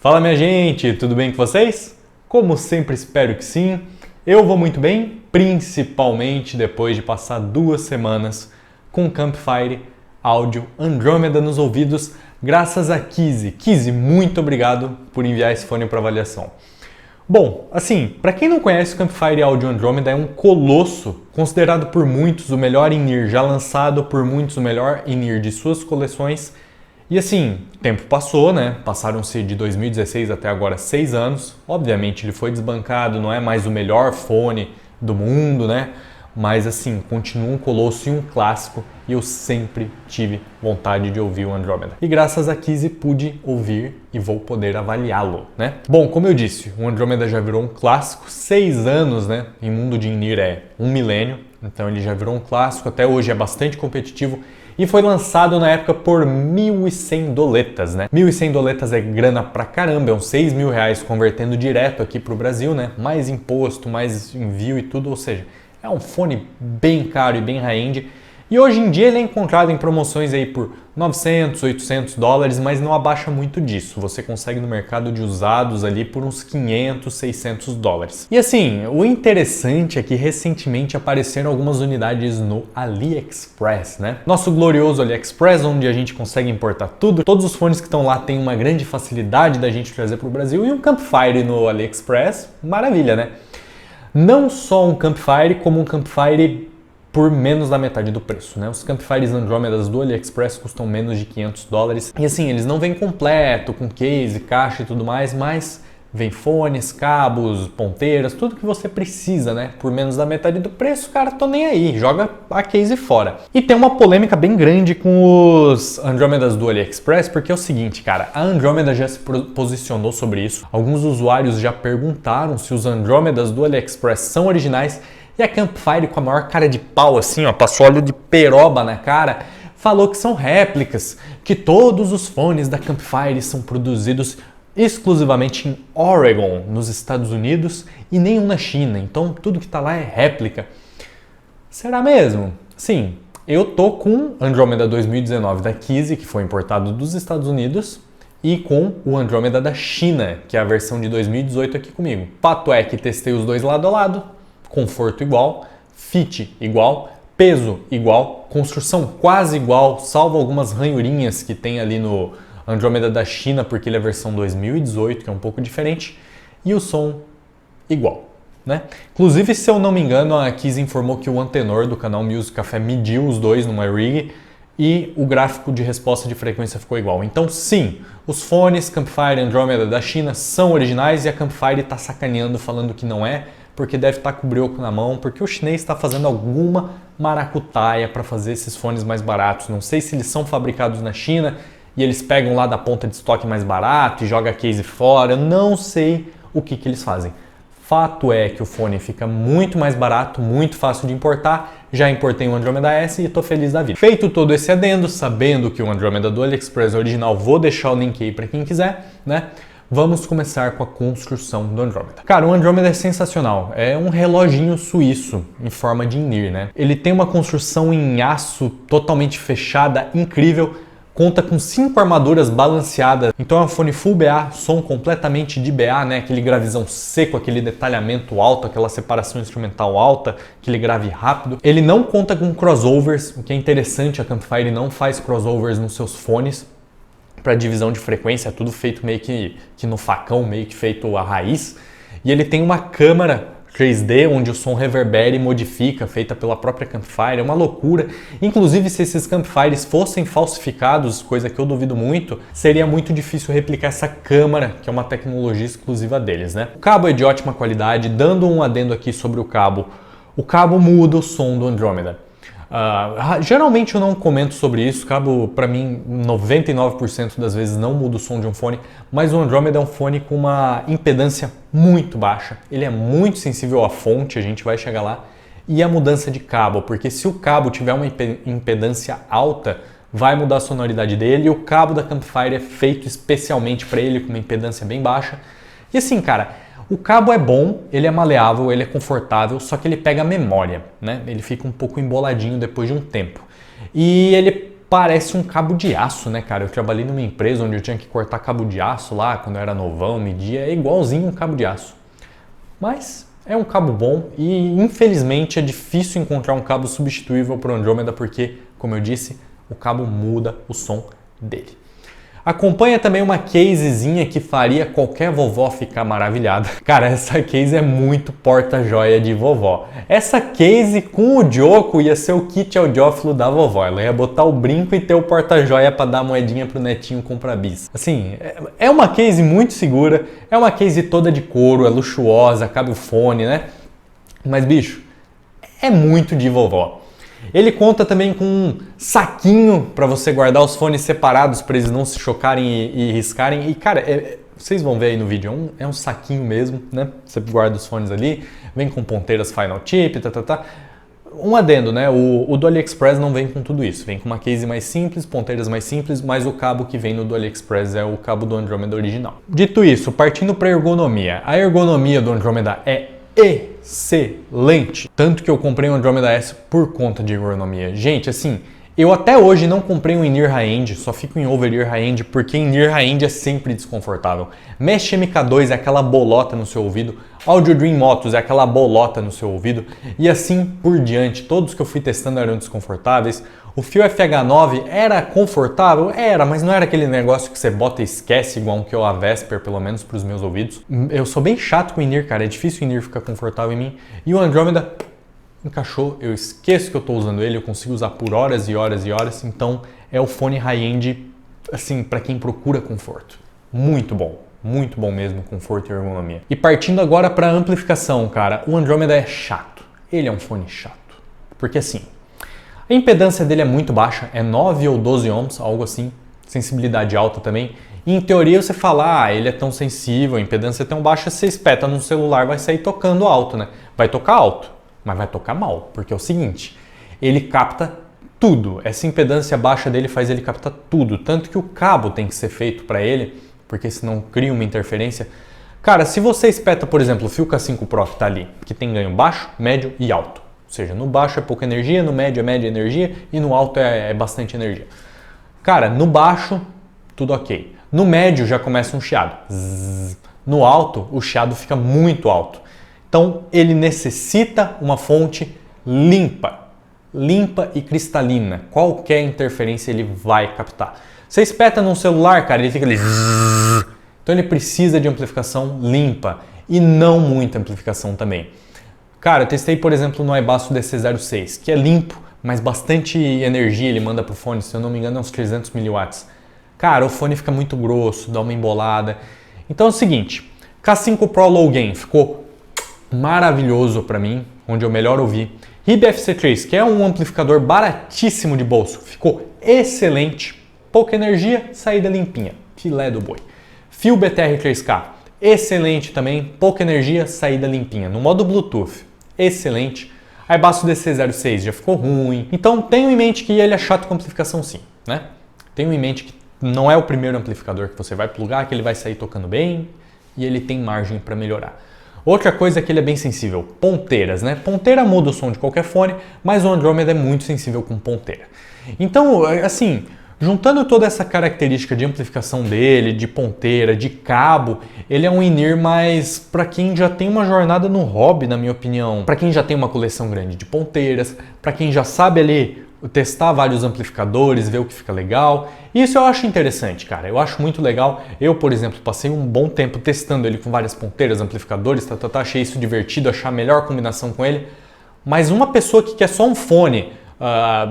Fala minha gente, tudo bem com vocês? Como sempre espero que sim. Eu vou muito bem, principalmente depois de passar 2 semanas com o Campfire Audio Andromeda nos ouvidos, graças a Kizzy. Kizzy, muito obrigado por enviar esse fone para avaliação. Bom, assim, para quem não conhece, o Campfire Audio Andromeda é um colosso, considerado por muitos o melhor in-ear já lançado, por muitos o melhor in-ear de suas coleções. E assim, o tempo passou, né? Passaram-se de 2016 até agora 6 anos. Obviamente ele foi desbancado, não é mais o melhor fone do mundo, né? Mas assim, continua um colosso e um clássico e eu sempre tive vontade de ouvir o Andromeda. E graças a Kizzy pude ouvir e vou poder avaliá-lo, né? Bom, como eu disse, o Andromeda já virou um clássico, 6 anos, né? Em mundo de in-ear é 1 milênio, então ele já virou um clássico, até hoje é bastante competitivo. E foi lançado na época por 1.100 doletas, né? 1.100 doletas é grana pra caramba, é uns 6 mil reais convertendo direto aqui pro Brasil, né? Mais imposto, mais envio e tudo, ou seja, é um fone bem caro e bem high-end. E hoje em dia ele é encontrado em promoções aí por 900, 800 dólares, mas não abaixa muito disso. Você consegue no mercado de usados ali por uns 500, 600 dólares. E assim, o interessante é que recentemente apareceram algumas unidades no AliExpress, né? Nosso glorioso AliExpress, onde a gente consegue importar tudo. Todos os fones que estão lá têm uma grande facilidade da gente trazer para o Brasil. E um Campfire no AliExpress, maravilha, né? Não só um Campfire, como um Campfire por menos da metade do preço, né? Os Campfires Andromedas do AliExpress custam menos de 500 dólares. E assim, eles não vêm completo, com case, caixa e tudo mais, mas vem fones, cabos, ponteiras, tudo que você precisa, né? Por menos da metade do preço, cara, tô nem aí, joga a case fora. E tem uma polêmica bem grande com os Andromedas do AliExpress, porque é o seguinte, cara, a Andromeda já se posicionou sobre isso. Alguns usuários já perguntaram se os Andromedas do AliExpress são originais. E a Campfire, com a maior cara de pau assim, ó, passou óleo de peroba na cara, falou que são réplicas, que todos os fones da Campfire são produzidos exclusivamente em Oregon, nos Estados Unidos, e nenhum na China. Então tudo que tá lá é réplica. Será mesmo? Sim, eu tô com Andromeda 2019 da Kizzy, que foi importado dos Estados Unidos, e com o Andromeda da China, que é a versão de 2018 aqui comigo. Fato é que testei os dois lado a lado. Conforto igual, fit igual, peso igual, construção quase igual, salvo algumas ranhurinhas que tem ali no Andromeda da China, porque ele é a versão 2018, que é um pouco diferente, e o som igual, né? Inclusive, se eu não me engano, a Kizzy informou que o Antenor do canal Music Café mediu os dois numa rig e o gráfico de resposta de frequência ficou igual. Então sim, os fones Campfire Andromeda da China são originais e a Campfire está sacaneando falando que não é, porque deve estar com o brioco na mão, porque o chinês está fazendo alguma maracutaia para fazer esses fones mais baratos. Não sei se eles são fabricados na China e eles pegam lá da ponta de estoque mais barato e jogam a case fora. Eu não sei o que eles fazem. Fato é que o fone fica muito mais barato, muito fácil de importar. Já importei um Andromeda S e estou feliz da vida. Feito todo esse adendo, sabendo que o Andromeda do AliExpress é original, vou deixar o link aí para quem quiser, né? Vamos começar com a construção do Andromeda. Cara, o Andromeda é sensacional. É um reloginho suíço em forma de in-ear, né? Ele tem uma construção em aço totalmente fechada, incrível. Conta com 5 armaduras balanceadas. Então é um fone full BA, som completamente de BA, né? Aquele gravizão seco, aquele detalhamento alto, aquela separação instrumental alta, aquele grave rápido. Ele não conta com crossovers, o que é interessante, a Campfire não faz crossovers nos seus fones. Para divisão de frequência, é tudo feito meio que no facão, meio que feito a raiz. E ele tem uma câmera 3D onde o som reverbera e modifica, feita pela própria Campfire, é uma loucura. Inclusive, se esses Campfires fossem falsificados, coisa que eu duvido muito, seria muito difícil replicar essa câmera, que é uma tecnologia exclusiva deles, né? O cabo é de ótima qualidade, dando um adendo aqui sobre o cabo muda o som do Andromeda. Geralmente eu não comento sobre isso, cabo para mim 99% das vezes não muda o som de um fone, mas o Andromeda é um fone com uma impedância muito baixa, ele é muito sensível à fonte, a gente vai chegar lá, e a mudança de cabo, porque se o cabo tiver uma impedância alta, vai mudar a sonoridade dele, e o cabo da Campfire é feito especialmente para ele com uma impedância bem baixa. E assim, cara, o cabo é bom, ele é maleável, ele é confortável, só que ele pega a memória, né? Ele fica um pouco emboladinho depois de um tempo. E ele parece um cabo de aço, né, cara? Eu trabalhei numa empresa onde eu tinha que cortar cabo de aço lá, quando eu era novão, media, é igualzinho um cabo de aço. Mas é um cabo bom e, infelizmente, é difícil encontrar um cabo substituível para o Andromeda porque, como eu disse, o cabo muda o som dele. Acompanha também uma casezinha que faria qualquer vovó ficar maravilhada. Cara, essa case é muito porta-joia de vovó. Essa case com o Joko ia ser o kit audiófilo da vovó. Ela ia botar o brinco e ter o porta-joia para dar moedinha pro netinho comprar bis. Assim, é uma case muito segura, é uma case toda de couro, é luxuosa, cabe o fone, né? Mas, bicho, é muito de vovó. Ele conta também com um saquinho para você guardar os fones separados para eles não se chocarem e riscarem. E cara, vocês vão ver aí no vídeo, é um saquinho mesmo, né? Você guarda os fones ali, vem com ponteiras Final Tip, Um adendo, né? O do AliExpress não vem com tudo isso. Vem com uma case mais simples, ponteiras mais simples, mas o cabo que vem no do AliExpress é o cabo do Andromeda original. Dito isso, partindo para a ergonomia. A ergonomia do Andromeda é excelente. Tanto que eu comprei um Andromeda S por conta de ergonomia. Gente, assim, eu até hoje não comprei um in-ear high-end, só fico em over-ear high-end porque in-ear high-end é sempre desconfortável. Mesh MK2 é aquela bolota no seu ouvido, Audio Dream Motos é aquela bolota no seu ouvido e assim por diante. Todos que eu fui testando eram desconfortáveis. O fio FH9 era confortável? Era, mas não era aquele negócio que você bota e esquece, igual um que eu a Vesper, pelo menos para os meus ouvidos. Eu sou bem chato com o in-ear, cara, é difícil o in-ear ficar confortável em mim. E o Andromeda encaixou, eu esqueço que eu estou usando ele, eu consigo usar por horas e horas e horas, então é o fone high-end, assim, para quem procura conforto. Muito bom mesmo, conforto e ergonomia. E partindo agora para a amplificação, cara, o Andromeda é chato, ele é um fone chato, porque assim, a impedância dele é muito baixa, é 9 ou 12 ohms, algo assim, sensibilidade alta também. E em teoria você fala, ele é tão sensível, a impedância é tão baixa, você espeta no celular, vai sair tocando alto, né? Vai tocar alto, mas vai tocar mal, porque é o seguinte, ele capta tudo. Essa impedância baixa dele faz ele captar tudo, tanto que o cabo tem que ser feito para ele, porque senão cria uma interferência. Cara, se você espeta, por exemplo, o fio K5 Pro que tá ali, que tem ganho baixo, médio e alto. Ou seja, no baixo é pouca energia, no médio é média energia e no alto é bastante energia. Cara, no baixo, tudo ok. No médio já começa um chiado. Zzz. No alto, o chiado fica muito alto. Então, ele necessita uma fonte limpa e cristalina. Qualquer interferência ele vai captar. Você espeta num celular, cara, ele fica ali. Zzz. Então, ele precisa de amplificação limpa e não muita amplificação também. Cara, eu testei, por exemplo, no iBasso DC06, que é limpo, mas bastante energia ele manda pro fone, se eu não me engano é uns 300 mW. Cara, o fone fica muito grosso, dá uma embolada. Então é o seguinte, K5 Pro Low Gain ficou maravilhoso para mim, onde eu melhor ouvi. RIB FC3, que é um amplificador baratíssimo de bolso, ficou excelente. Pouca energia, saída limpinha, filé do boi. Fio BTR3K, excelente também, pouca energia, saída limpinha. No modo Bluetooth, excelente. iBasso DC06 já ficou ruim. Então tenham em mente que ele é chato com amplificação sim, né? Tenham em mente que não é o primeiro amplificador que você vai plugar, que ele vai sair tocando bem e ele tem margem para melhorar. Outra coisa é que ele é bem sensível, ponteiras, né? Ponteira muda o som de qualquer fone, mas o Andromeda é muito sensível com ponteira. Então, assim, juntando toda essa característica de amplificação dele, de ponteira, de cabo, ele é um in-ear mais para quem já tem uma jornada no hobby, na minha opinião. Para quem já tem uma coleção grande de ponteiras, para quem já sabe ali testar vários amplificadores, ver o que fica legal. Isso eu acho interessante, cara. Eu acho muito legal. Eu, por exemplo, passei um bom tempo testando ele com várias ponteiras, amplificadores, achei isso divertido, achar a melhor combinação com ele. Mas uma pessoa que quer só um fone,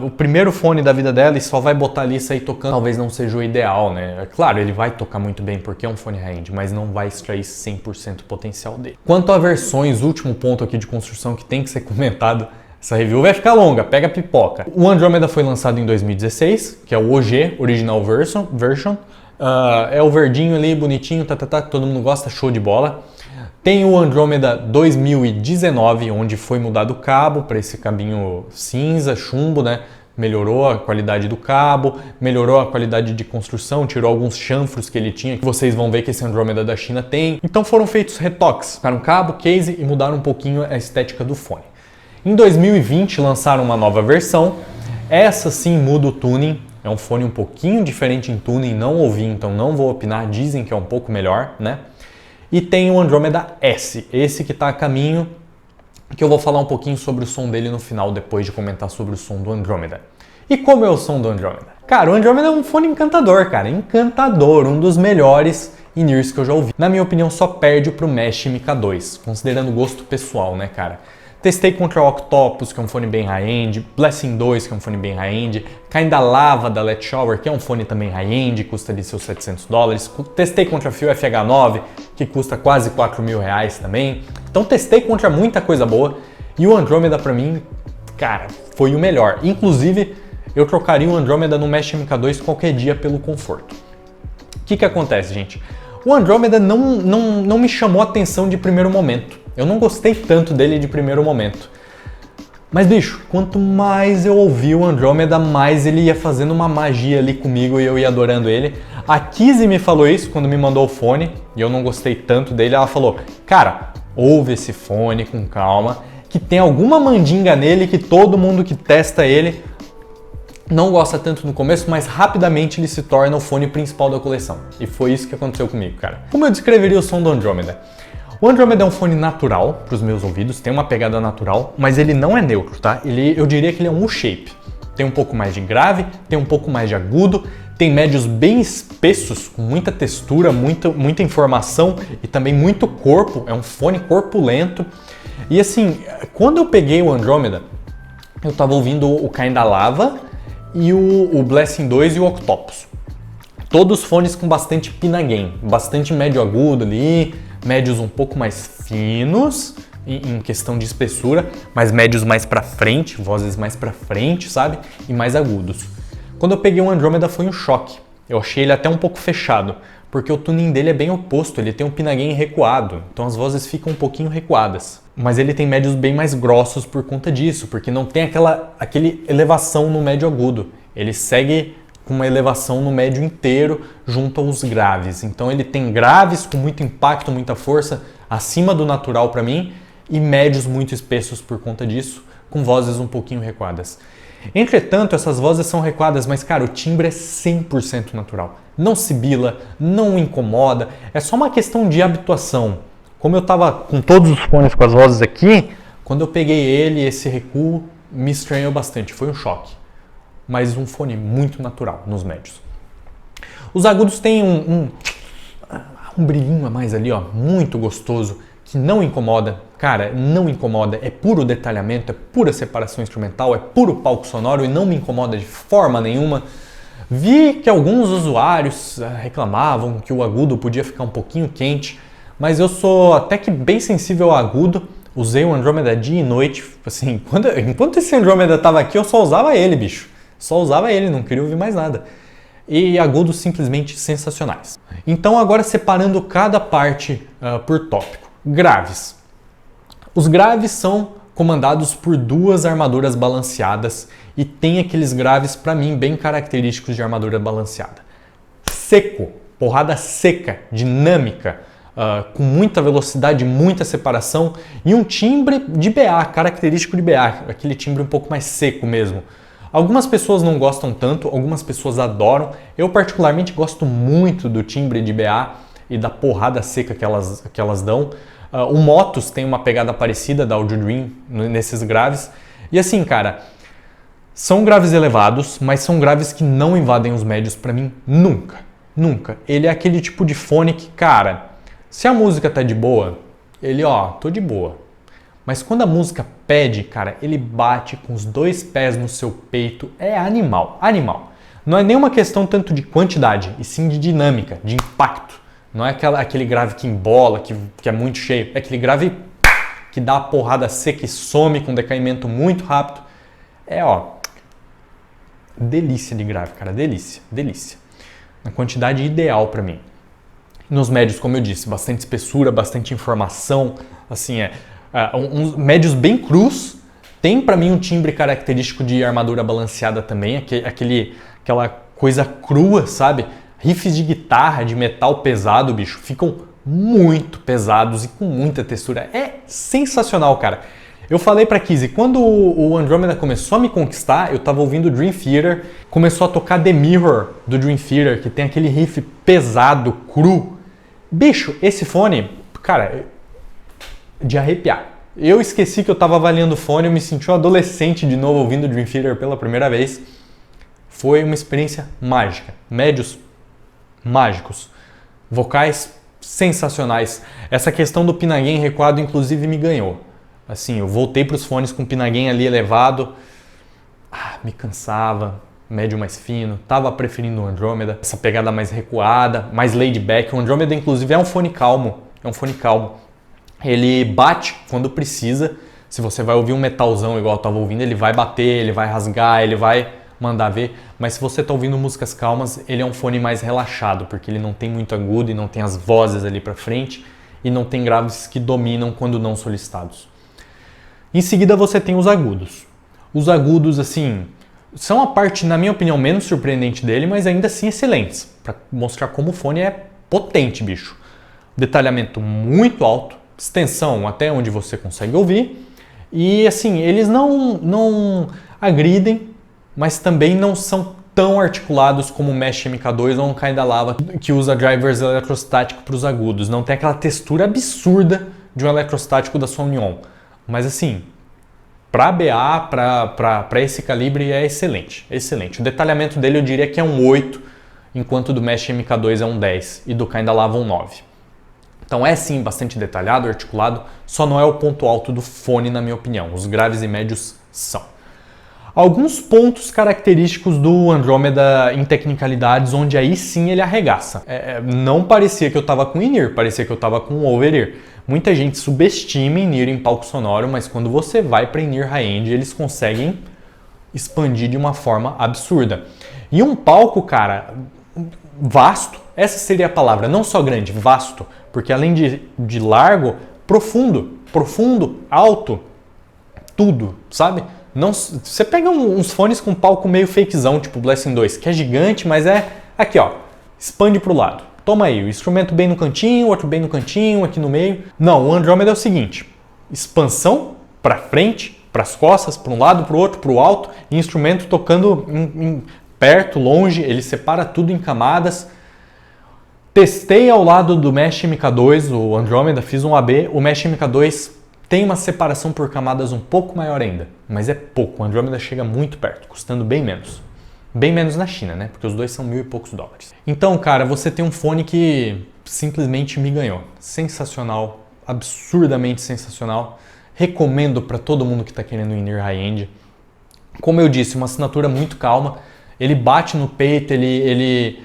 o primeiro fone da vida dela e só vai botar ali e sair tocando, talvez não seja o ideal, né? Claro, ele vai tocar muito bem porque é um fone high-end, mas não vai extrair 100% do potencial dele. Quanto a versões, último ponto aqui de construção que tem que ser comentado, essa review vai ficar longa, pega a pipoca. O Andromeda foi lançado em 2016, que é o OG, Original Version. É o verdinho ali, bonitinho, todo mundo gosta, show de bola. Tem o Andromeda 2019, onde foi mudado o cabo para esse cabinho cinza, chumbo, né? Melhorou a qualidade do cabo, melhorou a qualidade de construção, tirou alguns chanfros que ele tinha, que vocês vão ver que esse Andromeda da China tem. Então foram feitos retoques, ficaram cabo, case e mudaram um pouquinho a estética do fone. Em 2020 lançaram uma nova versão, essa sim muda o tuning, É um fone um pouquinho diferente em tuning, não ouvi, então não vou opinar, dizem que é um pouco melhor, né? E tem o Andromeda S, esse que está a caminho, que eu vou falar um pouquinho sobre o som dele no final, depois de comentar sobre o som do Andromeda. E como é o som do Andromeda? Cara, o Andromeda é um fone encantador, cara, encantador, um dos melhores in-ears que eu já ouvi. Na minha opinião, só perde pro Mesh MK2, considerando gosto pessoal, né, cara? Testei contra o Octopus, que é um fone bem high-end, Blessing 2, que é um fone bem high-end, Kinda Lava da Let Shower, que é um fone também high-end, custa ali seus $700. Testei contra a Fio FH9, que custa quase R$4.000 também. Então testei contra muita coisa boa e o Andromeda pra mim, cara, foi o melhor. Inclusive, eu trocaria o Andromeda no Mesh MK2 qualquer dia pelo conforto. O que acontece, gente? O Andromeda não me chamou a atenção de primeiro momento. Eu não gostei tanto dele de primeiro momento. Mas, bicho, quanto mais eu ouvi o Andromeda, mais ele ia fazendo uma magia ali comigo e eu ia adorando ele. A Kizzy me falou isso quando me mandou o fone e eu não gostei tanto dele. Ela falou, cara, ouve esse fone com calma, que tem alguma mandinga nele que todo mundo que testa ele não gosta tanto no começo, mas rapidamente ele se torna o fone principal da coleção. E foi isso que aconteceu comigo, cara. Como eu descreveria o som do Andromeda? O Andromeda é um fone natural para os meus ouvidos, tem uma pegada natural, mas ele não é neutro, tá? Eu diria que ele é um U-shape. Tem um pouco mais de grave, tem um pouco mais de agudo, tem médios bem espessos, com muita textura, muita informação e também muito corpo. É um fone corpulento. E assim, quando eu peguei o Andromeda, eu tava ouvindo o Kinda Lava e o Blessing 2 e o Octopus. Todos fones com bastante pinna gain, bastante médio agudo ali, médios um pouco mais finos em questão de espessura, mas médios mais pra frente, vozes mais pra frente, sabe? E mais agudos. Quando eu peguei o Andromeda foi um choque. Eu achei ele até um pouco fechado, porque o tuning dele é bem oposto, ele tem um pinna gain recuado, então as vozes ficam um pouquinho recuadas. Mas ele tem médios bem mais grossos por conta disso, porque não tem aquele elevação no médio agudo. Ele segue com uma elevação no médio inteiro junto aos graves. Então ele tem graves com muito impacto, muita força, acima do natural para mim, e médios muito espessos por conta disso, com vozes um pouquinho recuadas. Entretanto, essas vozes são recuadas, mas cara, o timbre é 100% natural. Não sibila, não incomoda, é só uma questão de habituação. Como eu tava com todos os fones com as vozes aqui, quando eu peguei ele, esse recuo me estranhou bastante, foi um choque. Mas um fone muito natural nos médios. Os agudos têm um brilhinho a mais ali, ó, muito gostoso, que não incomoda. Cara, não incomoda, é puro detalhamento, é pura separação instrumental, é puro palco sonoro e não me incomoda de forma nenhuma. Vi que alguns usuários reclamavam que o agudo podia ficar um pouquinho quente, mas eu sou até que bem sensível ao agudo. Usei o Andromeda dia e noite, assim, enquanto esse Andromeda tava aqui eu só usava ele, bicho. Só usava ele, não queria ouvir mais nada. E agudos simplesmente sensacionais. Então agora separando cada parte por tópico. Graves. Os graves são comandados por duas armaduras balanceadas e tem aqueles graves para mim bem característicos de armadura balanceada. Seco, porrada seca, dinâmica, com muita velocidade, muita separação e um timbre de BA, característico de BA, aquele timbre um pouco mais seco mesmo. Algumas pessoas não gostam tanto, algumas pessoas adoram. Eu particularmente gosto muito do timbre de BA e da porrada seca que elas dão. O Motus tem uma pegada parecida da Audio Dream nesses graves. E assim, cara, são graves elevados, mas são graves que não invadem os médios pra mim nunca. Nunca. Ele é aquele tipo de fone que, cara, se a música tá de boa, ele, tô de boa. Mas quando a música pede, cara, ele bate com os dois pés no seu peito. É animal, animal. Não é nenhuma questão tanto de quantidade, e sim de dinâmica, de impacto. Não é aquele grave que embola, que é muito cheio. É aquele grave que dá a porrada seca e some com decaimento muito rápido. Delícia de grave, cara, delícia, delícia. Na quantidade ideal pra mim. Nos médios, como eu disse, bastante espessura, bastante informação, assim, uns médios bem crus. Tem pra mim um timbre característico de armadura balanceada também, aquela coisa crua, sabe? Riffs de guitarra, de metal pesado, bicho, ficam muito pesados e com muita textura. É sensacional, cara. Eu falei pra Kizzy, quando o Andromeda começou a me conquistar, eu tava ouvindo Dream Theater, começou a tocar The Mirror do Dream Theater, que tem aquele riff pesado, cru. Bicho, esse fone, cara, de arrepiar. Eu esqueci que eu tava avaliando o fone, eu me senti um adolescente de novo ouvindo Dream Theater pela primeira vez. Foi uma experiência mágica. Médios mágicos. Vocais sensacionais. Essa questão do pinaguen recuado, inclusive, me ganhou. Assim, eu voltei para os fones com o pinaguen ali elevado. Me cansava. Médio mais fino. Tava preferindo o Andromeda. Essa pegada mais recuada, mais laid back. O Andromeda, inclusive, é um fone calmo. Ele bate quando precisa. Se você vai ouvir um metalzão igual eu tava ouvindo, ele vai bater, ele vai rasgar, ele vai mandar ver. Mas se você tá ouvindo músicas calmas, ele é um fone mais relaxado, porque ele não tem muito agudo e não tem as vozes ali pra frente e não tem graves que dominam quando não solicitados. Em seguida você tem os agudos. Os agudos, assim, são a parte, na minha opinião, menos surpreendente dele, mas ainda assim excelentes, para mostrar como o fone é potente, bicho. Detalhamento muito alto, extensão até onde você consegue ouvir. E assim, eles não agridem, mas também não são tão articulados como o Mesh MK2 ou o Kinda Lava, que usa drivers eletrostáticos para os agudos. Não tem aquela textura absurda de um eletrostático da Sony On. Mas assim, para BA, para esse calibre é excelente, excelente. O detalhamento dele eu diria que é um 8, enquanto o do Mesh MK2 é um 10 e do Kinda Lava um 9. Então é sim bastante detalhado, articulado, só não é o ponto alto do fone na minha opinião. Os graves e médios são. Alguns pontos característicos do Andromeda em tecnicalidades, onde aí sim ele arregaça. Não parecia que eu estava com in-ear, parecia que eu estava com over-ear. Muita gente subestima in-ear em palco sonoro, mas quando você vai para in-ear high-end, eles conseguem expandir de uma forma absurda. E um palco, cara, vasto, essa seria a palavra, não só grande, vasto, porque além de largo, profundo, alto, tudo, sabe? Não, você pega uns fones com palco meio fakezão, tipo o Blessing 2, que é gigante, mas é aqui, ó, expande pro lado. Toma aí, o instrumento bem no cantinho, outro bem no cantinho, aqui no meio. Não, o Andromeda é o seguinte, expansão para frente, para as costas, para um lado, para o outro, para o alto, e instrumento tocando perto, longe, ele separa tudo em camadas. Testei ao lado do Mesh MK2, o Andromeda, fiz um AB, o Mesh MK2 tem uma separação por camadas um pouco maior ainda, mas é pouco, o Andromeda chega muito perto, custando bem menos. Bem menos na China, né? Porque os dois são $1.000 e poucos. Então, cara, você tem um fone que simplesmente me ganhou. Sensacional, absurdamente sensacional. Recomendo para todo mundo que está querendo in-ear high-end. Como eu disse, uma assinatura muito calma. Ele bate no peito, ele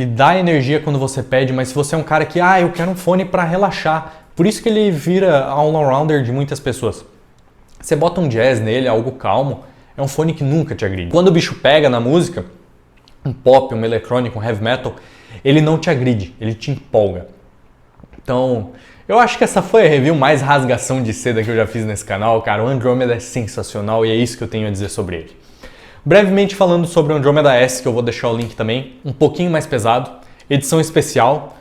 dá energia quando você pede, mas se você é um cara que, eu quero um fone para relaxar, por isso que ele vira all-rounder de muitas pessoas. Você bota um jazz nele, algo calmo, é um fone que nunca te agride. Quando o bicho pega na música, um pop, um eletrônico, um heavy metal, ele não te agride, ele te empolga. Então, eu acho que essa foi a review mais rasgação de seda que eu já fiz nesse canal, cara. O Andromeda é sensacional e é isso que eu tenho a dizer sobre ele. Brevemente falando sobre o Andromeda S, que eu vou deixar o link também, um pouquinho mais pesado, edição especial,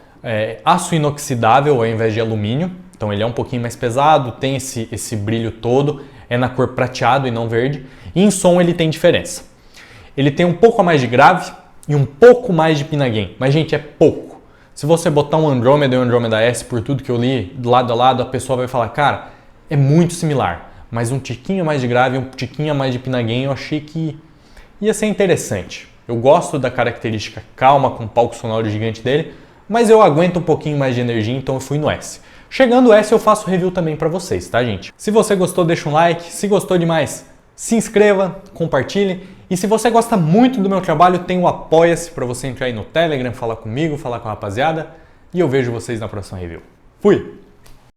aço inoxidável ao invés de alumínio, então ele é um pouquinho mais pesado, tem esse brilho todo, é na cor prateado e não verde, e em som ele tem diferença. Ele tem um pouco a mais de grave e um pouco mais de pinaguen, mas gente, é pouco. Se você botar um Andromeda e um Andromeda S, por tudo que eu li, lado a lado, a pessoa vai falar, cara, é muito similar, mas um tiquinho mais de grave, um tiquinho mais de pinaguen, eu achei que ia ser interessante. Eu gosto da característica calma com o palco sonoro gigante dele, mas eu aguento um pouquinho mais de energia, então eu fui no S. Chegando o S, eu faço review também para vocês, tá, gente? Se você gostou, deixa um like. Se gostou demais, se inscreva, compartilhe. E se você gosta muito do meu trabalho, tem o Apoia-se para você entrar aí no Telegram, falar comigo, falar com a rapaziada. E eu vejo vocês na próxima review. Fui!